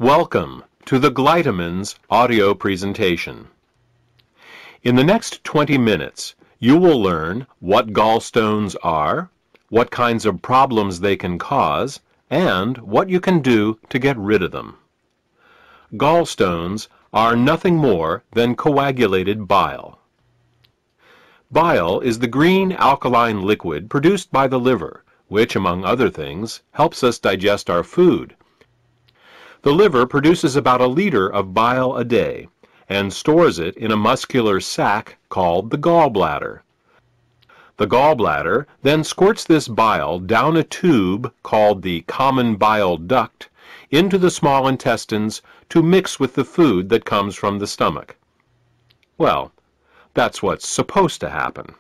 Welcome to the Glytamins audio presentation. In the next 20 minutes, you will learn what gallstones are, what kinds of problems they can cause, and what you can do to get rid of them. Gallstones are nothing more than coagulated bile. Bile is the green alkaline liquid produced by the liver, which, among other things, helps us digest our food. The liver produces about a liter of bile a day and stores it in a muscular sac called the gallbladder. The gallbladder then squirts this bile down a tube called the common bile duct into the small intestines to mix with the food that comes from the stomach. Well, that's what's supposed to happen.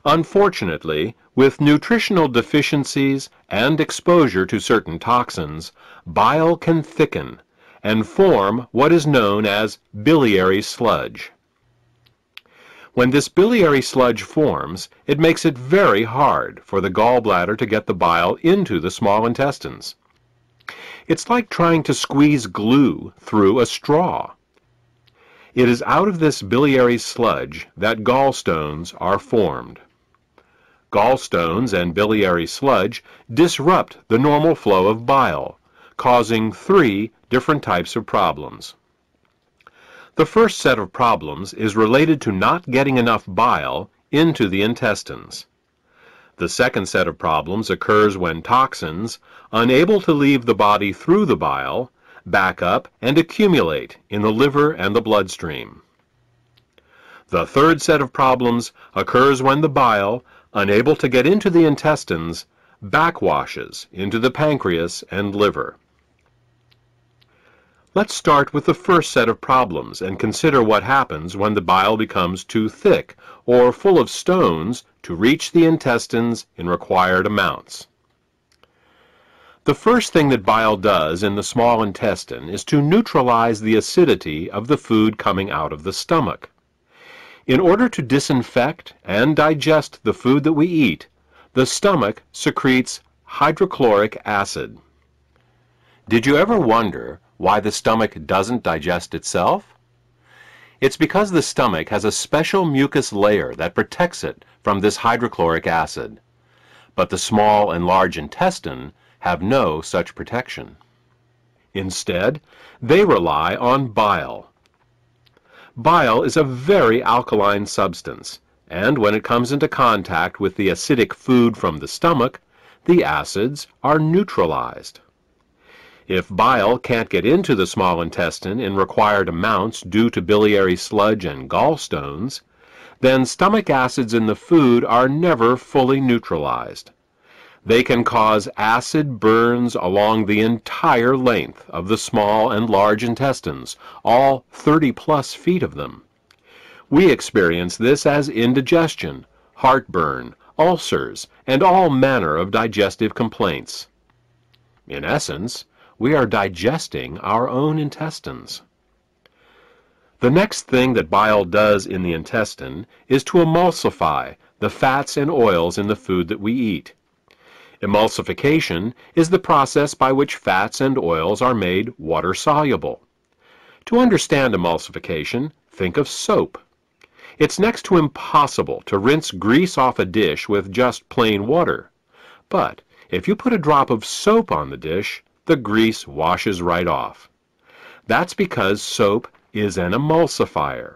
Unfortunately, with nutritional deficiencies and exposure to certain toxins, bile can thicken and form what is known as biliary sludge. When this biliary sludge forms, it makes it very hard for the gallbladder to get the bile into the small intestines. It's like trying to squeeze glue through a straw. It is out of this biliary sludge that gallstones are formed. Gallstones and biliary sludge disrupt the normal flow of bile, causing 3 different types of problems. The first set of problems is related to not getting enough bile into the intestines. The second set of problems occurs when toxins, unable to leave the body through the bile, back up and accumulate in the liver and the bloodstream. The third set of problems occurs when the bile, unable to get into the intestines, backwashes into the pancreas and liver. Let's start with the first set of problems and consider what happens when the bile becomes too thick or full of stones to reach the intestines in required amounts. The first thing that bile does in the small intestine is to neutralize the acidity of the food coming out of the stomach. In order to disinfect and digest the food that we eat, the stomach secretes hydrochloric acid. Did you ever wonder why the stomach doesn't digest itself? It's because the stomach has a special mucus layer that protects it from this hydrochloric acid. But the small and large intestine have no such protection. Instead, they rely on bile. Bile is a very alkaline substance, and when it comes into contact with the acidic food from the stomach, the acids are neutralized. If bile can't get into the small intestine in required amounts due to biliary sludge and gallstones, then stomach acids in the food are never fully neutralized. They can cause acid burns along the entire length of the small and large intestines, all 30+ feet of them. We experience this as indigestion, heartburn, ulcers, and all manner of digestive complaints. In essence, we are digesting our own intestines. The next thing that bile does in the intestine is to emulsify the fats and oils in the food that we eat. Emulsification is the process by which fats and oils are made water-soluble. To understand emulsification, think of soap. It's next to impossible to rinse grease off a dish with just plain water. But if you put a drop of soap on the dish, the grease washes right off. That's because soap is an emulsifier.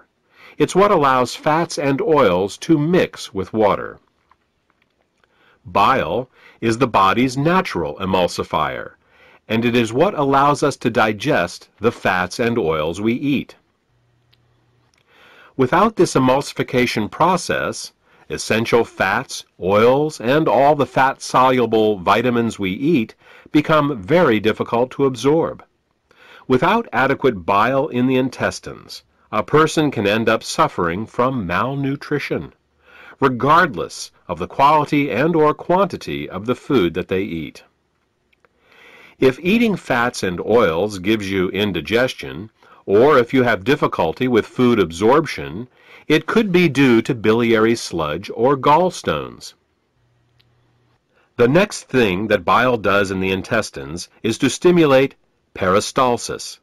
It's what allows fats and oils to mix with water. Bile is the body's natural emulsifier, and it is what allows us to digest the fats and oils we eat. Without this emulsification process, essential fats, oils, and all the fat-soluble vitamins we eat become very difficult to absorb. Without adequate bile in the intestines, a person can end up suffering from malnutrition, regardless of the quality and/or quantity of the food that they eat. If eating fats and oils gives you indigestion, or if you have difficulty with food absorption, it could be due to biliary sludge or gallstones. The next thing that bile does in the intestines is to stimulate Peristalsis.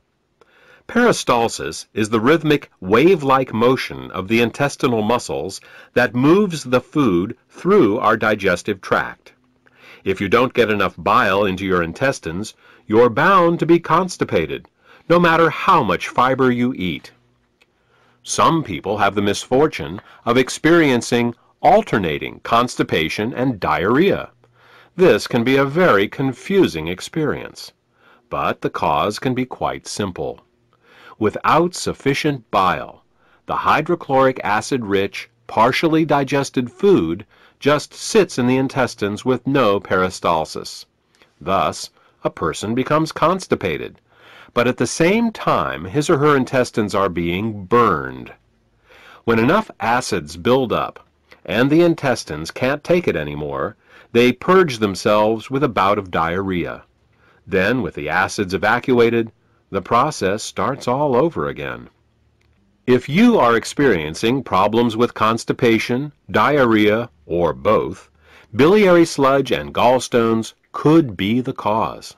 Peristalsis is the rhythmic, wave-like motion of the intestinal muscles that moves the food through our digestive tract. If you don't get enough bile into your intestines, you're bound to be constipated, no matter how much fiber you eat. Some people have the misfortune of experiencing alternating constipation and diarrhea. This can be a very confusing experience, but the cause can be quite simple. Without sufficient bile, the hydrochloric acid-rich, partially digested food just sits in the intestines with no peristalsis. Thus, a person becomes constipated, but at the same time his or her intestines are being burned. When enough acids build up and the intestines can't take it anymore, they purge themselves with a bout of diarrhea. Then, with the acids evacuated, the process starts all over again. If you are experiencing problems with constipation, diarrhea, or both, biliary sludge and gallstones could be the cause.